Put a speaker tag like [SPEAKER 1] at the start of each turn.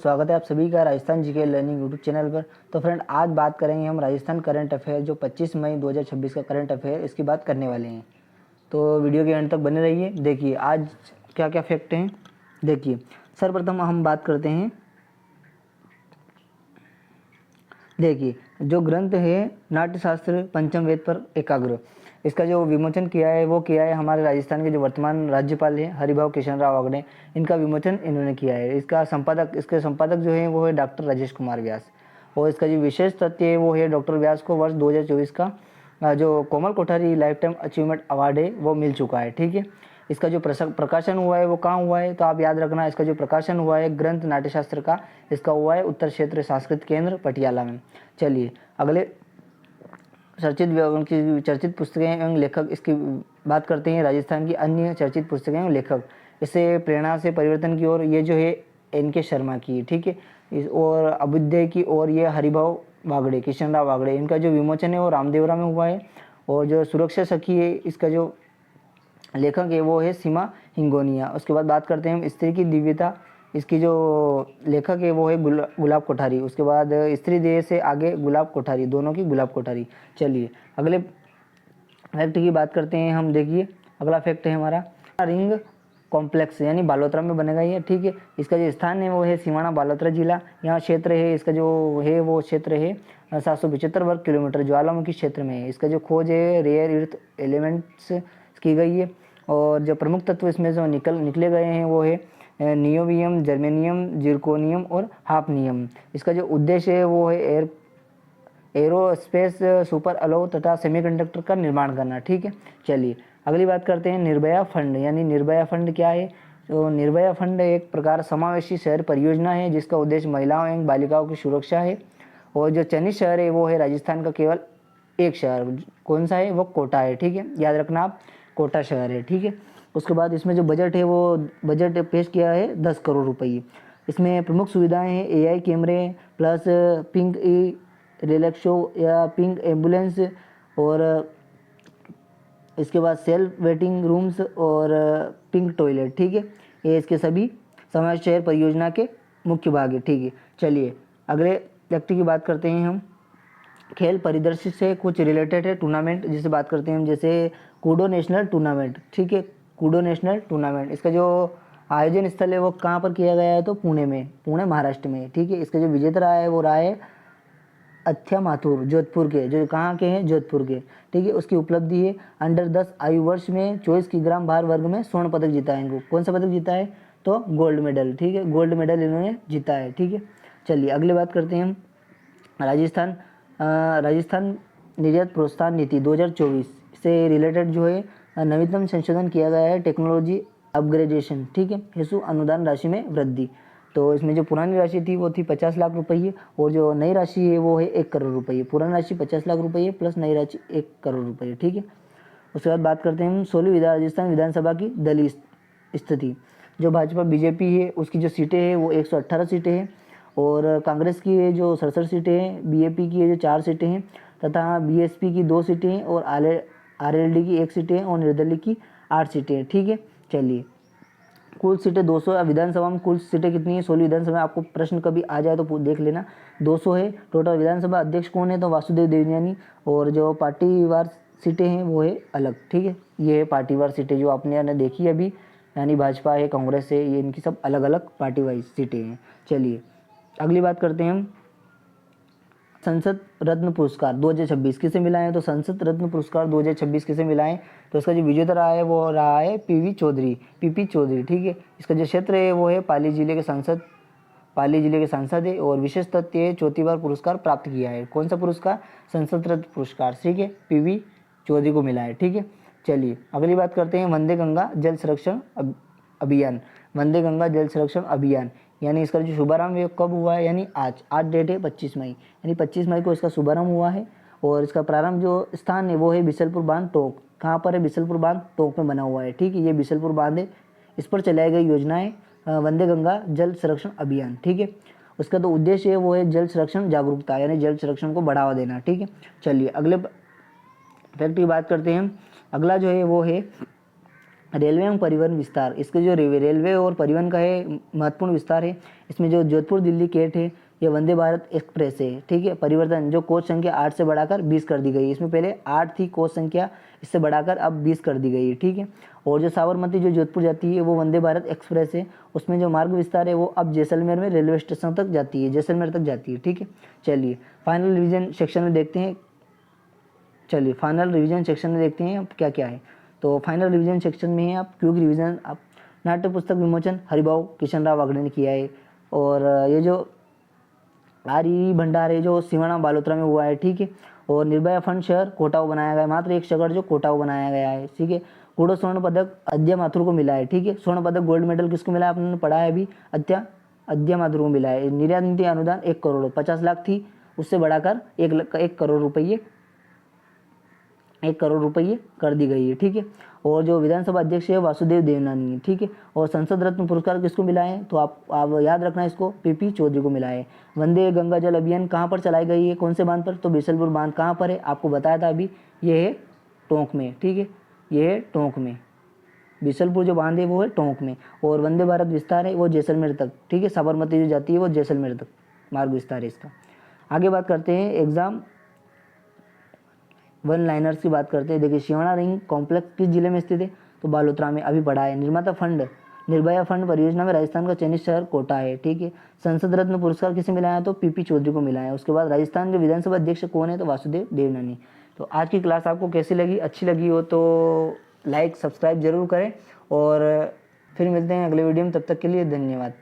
[SPEAKER 1] स्वागत है आप सभी का Rajasthan GK learning YouTube channel पर। तो फ्रेंड, आज बात करेंगे हम राजस्थान करंट अफेयर जो 25 मई 2026 का करंट अफेयर, इसकी बात करने वाले हैं। तो वीडियो के एंड तक बने रहिए। देखिए आज क्या क्या फैक्ट हैं। देखिए सर्वप्रथम हम बात करते हैं। देखिए जो ग्रंथ है नाट्यशास्त्र पंचम वेद पर एकाग्र, इसका जो विमोचन किया है वो किया है हमारे राजस्थान के जो वर्तमान राज्यपाल हैं हरिभाऊ किशनराव वागड़े। इनका विमोचन इन्होंने किया है। इसके संपादक जो है वो है डॉक्टर राजेश कुमार व्यास। और इसका जो विशेष तथ्य है वो है डॉक्टर व्यास को वर्ष 2024 का जो Komal Kothari lifetime achievement award है वो मिल चुका है। ठीक है, इसका जो प्रकाशन हुआ है वो कहाँ हुआ है, तो आप याद रखना, इसका जो प्रकाशन हुआ है ग्रंथ नाट्यशास्त्र का, इसका हुआ है उत्तर क्षेत्र सांस्कृतिक केंद्र पटियाला में। चलिए अगले चर्चित पुस्तकें एवं लेखक, इसकी बात करते हैं। राजस्थान की अन्य चर्चित पुस्तकें एवं लेखक, इससे प्रेरणा से परिवर्तन की ओर, ये जो है NK शर्मा की, ठीक है, और अभ्युदय की ओर ये हरिभाऊ वागड़े, किशनराव वागड़े, इनका जो विमोचन है वो रामदेवरा में हुआ है। और जो सुरक्षा सखी है, इसका जो लेखक है वो है सीमा हिंगोनिया। उसके बाद बात करते हैं हम स्त्री की दिव्यता, इसकी जो लेखक है वो है गुलाब कोठारी। उसके बाद स्त्री देह से आगे गुलाब कोठारी, दोनों की गुलाब कोठारी। चलिए अगले फैक्ट की बात करते हैं हम। देखिए अगला फैक्ट है हमारा रिंग कॉम्प्लेक्स, यानी बालोतरा में बनेगा ये। ठीक है, इसका जो स्थान है वो है सिवाना बालोतरा जिला। यहाँ क्षेत्र है, इसका जो है वो क्षेत्र है 775 वर्ग किलोमीटर, ज्वालामुखी क्षेत्र में है। इसका जो खोज है रेयर अर्थ एलिमेंट्स की गई है। और जो प्रमुख तत्व इसमें जो निकले गए हैं वो है नियोबियम, जर्मेनियम, जिरकोनियम और हाफनियम। इसका जो उद्देश्य है वो है एरोस्पेस, सुपर अलो तथा सेमीकंडक्टर का निर्माण करना। ठीक है, चलिए अगली बात करते हैं निर्भया फंड, यानी निर्भया फंड क्या है। तो निर्भया फंड एक प्रकार समावेशी शहर परियोजना है जिसका उद्देश्य महिलाओं एवं बालिकाओं की सुरक्षा है। और जो चयनित शहर है वो है राजस्थान का केवल एक शहर, कौन सा है, वो कोटा है। ठीक है, याद रखना आप, कोटा शहर है। ठीक है, उसके बाद इसमें जो बजट है वो बजट पेश किया है 10 करोड़ रुपये। इसमें प्रमुख सुविधाएं हैं AI कैमरे प्लस पिंक रिलैक्सो या पिंक एम्बुलेंस, और इसके बाद सेल्फ वेटिंग रूम्स और पिंक टॉयलेट। ठीक है, ये इसके सभी समावेश शहर परियोजना के मुख्य भाग है। ठीक है, चलिए अगले व्यक्ति की बात करते हैं हम। खेल परिदृश्य से कुछ रिलेटेड है टूर्नामेंट जिसे बात करते हैं हम, जैसे कूडो नेशनल टूर्नामेंट। ठीक है, कूडो नेशनल टूर्नामेंट, इसका जो आयोजन स्थल है वो कहाँ पर किया गया है, तो पुणे में, पुणे महाराष्ट्र में। ठीक है, इसका जो विजेता रहा है वो रहा है अथ्या माथुर, जोधपुर के, जो कहाँ के हैं, जोधपुर के। ठीक है, उसकी उपलब्धि है अंडर 10 आयु वर्ष में 24 किलोग्राम भार वर्ग में स्वर्ण पदक जीता है इनको। कौन सा पदक जीता है, तो गोल्ड मेडल। ठीक है, गोल्ड मेडल इन्होंने जीता है। ठीक है, चलिए अगली बात करते हैं हम। राजस्थान निर्यात प्रोत्साहन नीति 2024 से रिलेटेड जो है नवीनतम संशोधन किया गया है टेक्नोलॉजी अपग्रेडेशन। ठीक है, हेतु अनुदान राशि में वृद्धि। तो इसमें जो पुरानी राशि थी वो थी 50 लाख रुपये, और जो नई राशि है वो है 1 करोड़ रुपये। पुरानी राशि 50 लाख रुपये प्लस नई राशि 1 करोड़ रुपये। ठीक है, उसके बाद बात करते हैं हम 16वीं राजस्थान विधानसभा की दलीय स्थिति। जो भाजपा BJP है उसकी जो सीटें हैं वो 118 सीटें हैं, और कांग्रेस की जो 67 सीटें हैं, BAP की जो 4 सीटें हैं, तथा BSP की 2 सीटें हैं, और RLD की 1 सीटें हैं, और निर्दलीय की 8 सीटें हैं। ठीक है, चलिए कुल सीटें 200। विधानसभा में कुल सीटें कितनी है, 16 विधानसभा में, आपको प्रश्न कभी आ जाए तो देख लेना, 200 है टोटल। विधानसभा अध्यक्ष कौन है, तो वासुदेव देवयानी। और जो पार्टीवार सीटें हैं वो है अलग। ठीक है, ये है पार्टीवार सीटें जो आपने देखी अभी, यानी भाजपा है, कांग्रेस है, ये इनकी सब अलग अलग पार्टी वाइज सीटें हैं। चलिए अगली बात करते हैं हम। संसद रत्न पुरस्कार 2026 किसे मिला है, तो संसद रत्न पुरस्कार 2026 किसे मिला है, तो इसका जो विजेता रहा है वो रहा है पीपी चौधरी। ठीक है, इसका जो क्षेत्र है वो है पाली जिले के सांसद है। और विशेष तथ्य है चौथी बार पुरस्कार प्राप्त किया है। कौन सा पुरस्कार, संसद रत्न पुरस्कार। ठीक है, PV चौधरी को मिला है। ठीक है, चलिए अगली बात करते हैं वंदे गंगा जल संरक्षण अभियान। वंदे गंगा जल संरक्षण अभियान, यानी इसका जो शुभारंभ कब हुआ है, यानी आज डेट है 25 मई, यानी 25 मई को इसका शुभारंभ हुआ है। और इसका प्रारंभ जो स्थान है वो है बिसलपुर बांध टोक। कहाँ पर है, बिसलपुर बांध टोक में बना हुआ है। ठीक है, ये बिसलपुर बांध है, इस पर चलाई गई योजना है वंदे गंगा जल संरक्षण अभियान। ठीक है, उसका तो उद्देश्य है वो है जल संरक्षण जागरूकता, यानी जल संरक्षण को बढ़ावा देना। ठीक है, चलिए अगले फैक्ट की बात करते हैं हम। अगला जो है वो है रेलवे एवं परिवहन विस्तार, इसके जो रेलवे और परिवहन का है महत्वपूर्ण विस्तार है। इसमें जो जोधपुर दिल्ली केट है ये वंदे भारत एक्सप्रेस है, ठीक है। परिवर्तन, जो कोच संख्या 8 से बढ़ाकर 20 कर दी गई, इसमें पहले 8 थी कोच संख्या, इससे बढ़ाकर अब 20 कर दी गई है, ठीक है। और जो साबरमती जो जोधपुर जाती है वो वंदे भारत एक्सप्रेस है, उसमें जो मार्ग विस्तार है वो अब जैसलमेर में रेलवे स्टेशन तक जाती है, जैसलमेर तक जाती है, ठीक है। चलिए फाइनल रिवीजन सेक्शन में देखते हैं, चलिए फाइनल रिवीजन सेक्शन में देखते हैं अब क्या क्या है। तो फाइनल रिवीजन सेक्शन में है आप क्विक रिवीजन, आप नाट्य पुस्तक विमोचन हरिभाऊ किशन राव वागड़े ने किया है। और ये जो आर भंडार है जो सिवाना बालोतरा में हुआ है, ठीक है। और निर्भया फंड शहर कोटाऊ बनाया गया है, मात्र एक शहर जो कोटाऊ बनाया गया है, ठीक है। कूड़ो स्वर्ण पदक अद्या माथुर को मिला है, ठीक है। स्वर्ण पदक गोल्ड मेडल किसको मिला है आपने पढ़ा है अभी, अद्या माथुर को मिला है। निर्यात नीति अनुदान 1 करोड़ 50 लाख थी, उससे बढ़ाकर 1 करोड़ रुपये 1 करोड़ रुपये कर दी गई है, ठीक है। और जो विधानसभा अध्यक्ष है वासुदेव देवनानी है, ठीक है। और संसद रत्न पुरस्कार किसको मिला है, तो आप याद रखना इसको, पीपी चौधरी को मिला है। वंदे गंगा जल अभियान कहाँ पर चलाई गई है, कौन से बांध पर, तो बिसलपुर बांध कहाँ पर है, आपको बताया था अभी, ये है टोंक में, ठीक है। ये है टोंक में, बिसलपुर जो बांध है वो है टोंक में। और वंदे भारत विस्तार है वो जैसलमेर तक, ठीक है। साबरमती जो जाती है वो जैसलमेर तक मार्ग विस्तार है इसका। आगे बात करते हैं एग्जाम वन लाइनर्स की बात करते हैं। देखिए शिवाना रिंग कॉम्प्लेक्स किस जिले में स्थित है, तो बालोतरा में, अभी पढ़ा है। निर्माता फंड निर्भया फंड परियोजना में राजस्थान का चयनित शहर कोटा है, ठीक है। संसद रत्न पुरस्कार किसे मिला है, तो पीपी चौधरी को मिला है। उसके बाद राजस्थान के विधानसभा अध्यक्ष कौन है, तो वासुदेव देवनानी। तो आज की क्लास आपको कैसी लगी, अच्छी लगी हो तो लाइक सब्सक्राइब जरूर करें, और फिर मिलते हैं अगले वीडियो में, तब तक के लिए धन्यवाद।